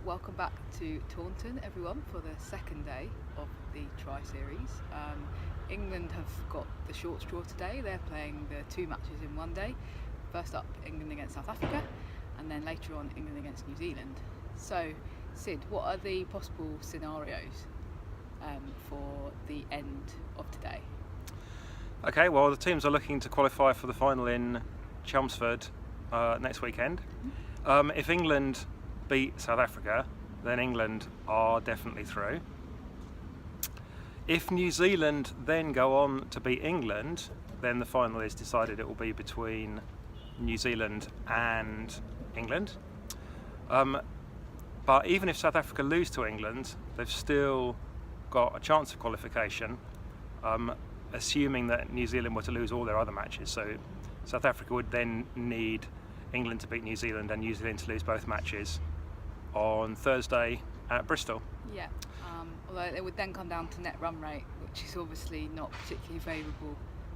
welcome back to Taunton, everyone, for the second day of the Tri Series. England have got the short straw today. They're playing the two matches in one day. First up, England against South Africa, and then later on, England against New Zealand. So, Sid, what are the possible scenarios for the end of today? Okay, well, the teams are looking to qualify for the final in Chelmsford next weekend. If England beat South Africa, then England are definitely through. If New Zealand then go on to beat England, then the final is decided. It will be between New Zealand and England. But even if South Africa lose to England, they've still got a chance of qualification, assuming that New Zealand were to lose all their other matches. So South Africa would then need England to beat New Zealand and New Zealand to lose both matches on Thursday at Bristol. Yeah, although it would then come down to net run rate, which is obviously not particularly favourable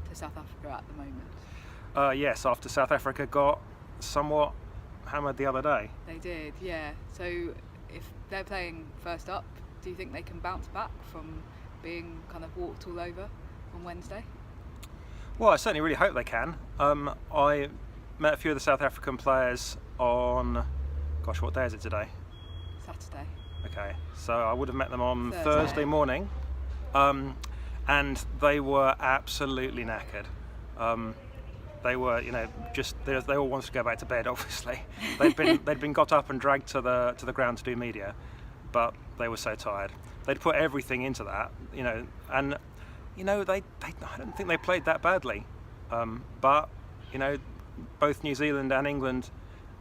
to South Africa at the moment. Yes, after South Africa got somewhat hammered the other day. They did, yeah. So if they're playing first up, do you think they can bounce back from being kind of walked all over on Wednesday? Well, I certainly really hope they can. I met a few of the South African players on, gosh, what day is it today? Saturday. Okay, so I would have met them on Thursday morning, and they were absolutely knackered. They were, just they all wanted to go back to bed. Obviously, they'd been got up and dragged to the ground to do media, but they were so tired. They'd put everything into that, and I don't think they played that badly, but both New Zealand and England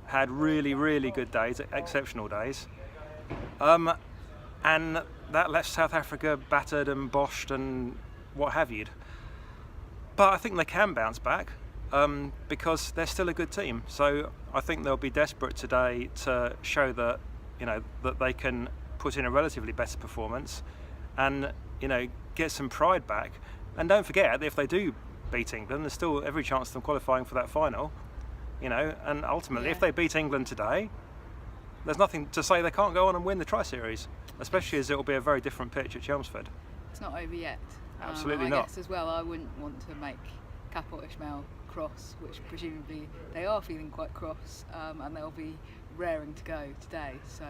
had really, really good days, exceptional days. And that left South Africa battered and boshed and what have you. But I think they can bounce back because they're still a good team. So I think they'll be desperate today to show that that they can put in a relatively better performance and get some pride back. And don't forget that if they do beat England, there's still every chance of them qualifying for that final. And ultimately, if they beat England today, there's nothing to say they can't go on and win the Tri Series, especially as it will be a very different pitch at Chelmsford. It's not over yet. Absolutely I not. guess as well, I wouldn't want to make Kapil Ismail cross, which presumably they are feeling quite cross, and they'll be raring to go today. So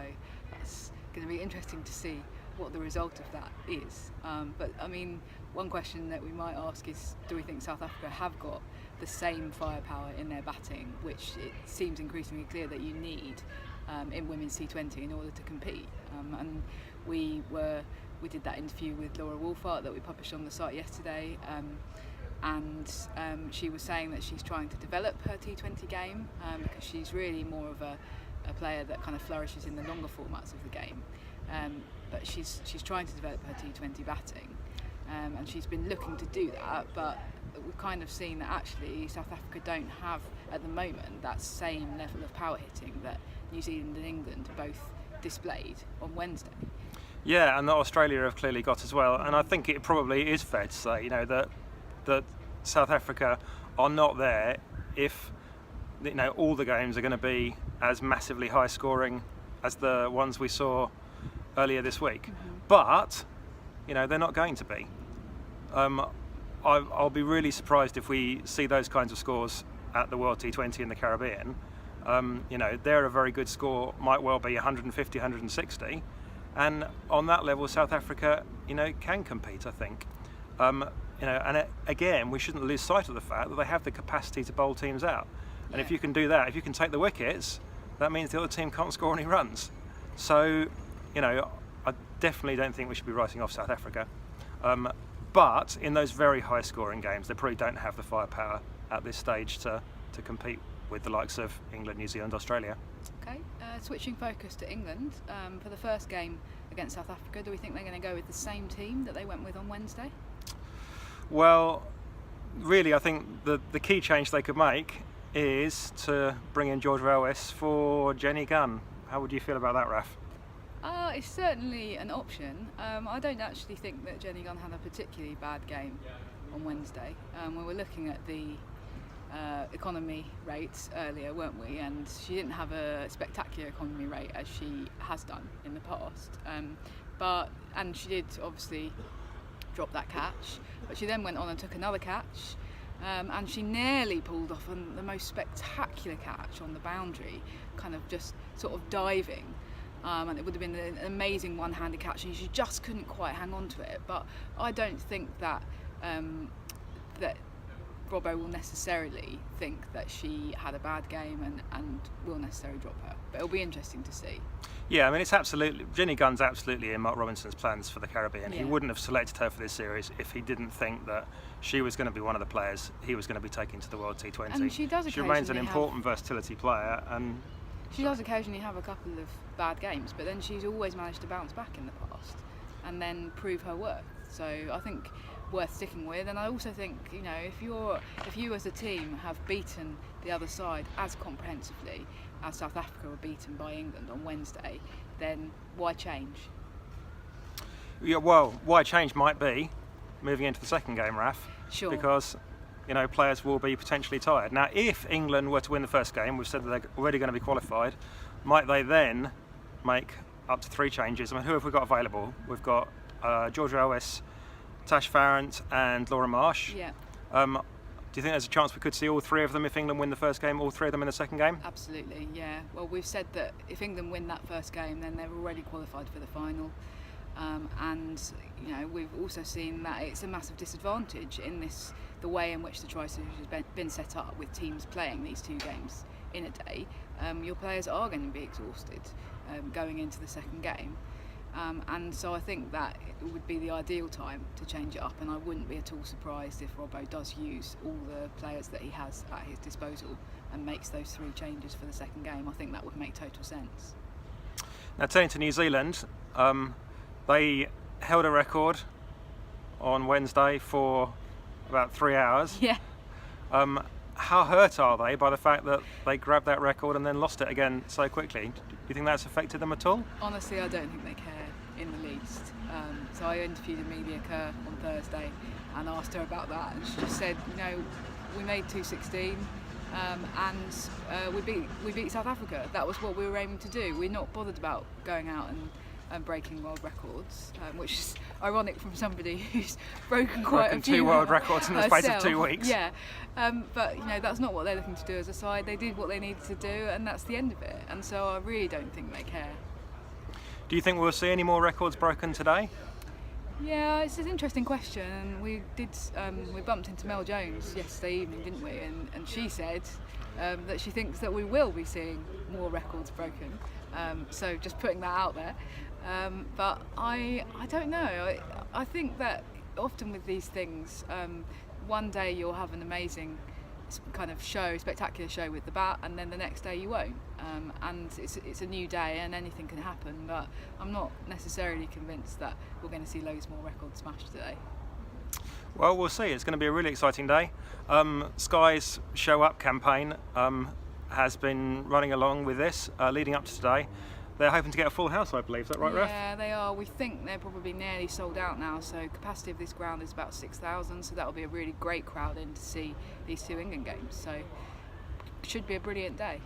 that's going to be interesting to see what the result of that is. But I mean, one question that we might ask is, do we think South Africa have got the same firepower in their batting, which it seems increasingly clear that you need in women's T20 in order to compete? And we did that interview with Laura Wolfart that we published on the site yesterday, and she was saying that she's trying to develop her T20 game because she's really more of a player that kind of flourishes in the longer formats of the game. But she's trying to develop her T20 batting, and she's been looking to do that, but we've kind of seen that actually South Africa don't have at the moment that same level of power hitting that New Zealand and England both displayed on Wednesday. Yeah, and that Australia have clearly got as well. And I think it probably is fair to say, that South Africa are not there if all the games are going to be as massively high scoring as the ones we saw earlier this week. But they're not going to be. I'll be really surprised if we see those kinds of scores at the World T20 in the Caribbean. They're a very good score, might well be 150, 160, and on that level South Africa can compete, I think. Again, we shouldn't lose sight of the fact that they have the capacity to bowl teams out. And if you can do that, if you can take the wickets, that means the other team can't score any runs. So I definitely don't think we should be writing off South Africa. But in those very high scoring games, they probably don't have the firepower at this stage to compete with the likes of England, New Zealand, Australia. Okay, switching focus to England, for the first game against South Africa, do we think they're going to go with the same team that they went with on Wednesday? Well, really, I think the key change they could make is to bring in George Elwes for Jenny Gunn. How would you feel about that, Raf? It's certainly an option. I don't actually think that Jenny Gunn had a particularly bad game on Wednesday. We were looking at the economy rates earlier, weren't we? And she didn't have a spectacular economy rate as she has done in the past. And she did obviously drop that catch, but she then went on and took another catch, and she nearly pulled off the most spectacular catch on the boundary, kind of just sort of diving. And it would have been an amazing one-handed catch, and she just couldn't quite hang on to it. But I don't think that that Robbo will necessarily think that she had a bad game and will necessarily drop her. But it'll be interesting to see. Yeah, I mean, it's absolutely, Jenny Gunn's absolutely in Mark Robinson's plans for the Caribbean. Yeah. He wouldn't have selected her for this series if he didn't think that she was going to be one of the players he was going to be taking to the World T20. And she does She remains an occasionally important versatility player, and she does occasionally have a couple of bad games, but then she's always managed to bounce back in the past and then prove her worth. So I think worth sticking with. And I also think, you know, if you as a team have beaten the other side as comprehensively as South Africa were beaten by England on Wednesday, then why change? yeah, well, why change might be moving into the second game, Raf. Sure. Because, you know, players will be potentially tired. Now, if England were to win the first game, we've said that they're already going to be qualified, might they then make up to 3 changes? I mean, who have we got available? We've got Georgia Ellis, Tash Farrant and Laura Marsh. Yeah. Do you think there's a chance we could see all 3 of them if England win the first game, all 3 of them in the second game? Absolutely, yeah. Well, we've said that if England win that first game, then they're already qualified for the final. And you know, we've also seen that it's a massive disadvantage in the way in which the Tri Series has been set up, with teams playing these 2 games in a day. Your players are going to be exhausted going into the second game. And so I think that it would be the ideal time to change it up, and I wouldn't be at all surprised if Robbo does use all the players that he has at his disposal and makes those 3 changes for the second game. I think that would make total sense. Now, turning to New Zealand, they held a record on Wednesday for about 3 hours. Yeah. How hurt are they by the fact that they grabbed that record and then lost it again so quickly? Do you think that's affected them at all? Honestly, I don't think they care in the least. So I interviewed Amelia Kerr on Thursday and asked her about that, and she just said, you know, we made 2:16 and we beat South Africa. That was what we were aiming to do. We're not bothered about going out and breaking world records, which is ironic from somebody who's broken quite a few 2 world records in the space of 2 weeks. Yeah, but you know, that's not what they're looking to do as a side. They did what they needed to do, and that's the end of it. And so I really don't think they care. Do you think we'll see any more records broken today? Yeah, it's an interesting question. We bumped into Mel Jones yesterday evening, didn't we? And she said that she thinks that we will be seeing more records broken. So just putting that out there. But I don't know. I think that often with these things, one day you'll have an amazing kind of spectacular show with the bat, and then the next day you won't. And it's a new day and anything can happen, but I'm not necessarily convinced that we're going to see loads more records smashed today. Well, we'll see. It's going to be a really exciting day. Sky's Show Up campaign has been running along with this, leading up to today. They're hoping to get a full house, I believe. Is that right, Ref? Yeah, they are. We think they're probably nearly sold out now, so capacity of this ground is about 6,000, so that'll be a really great crowd in to see these 2 England games. So it should be a brilliant day.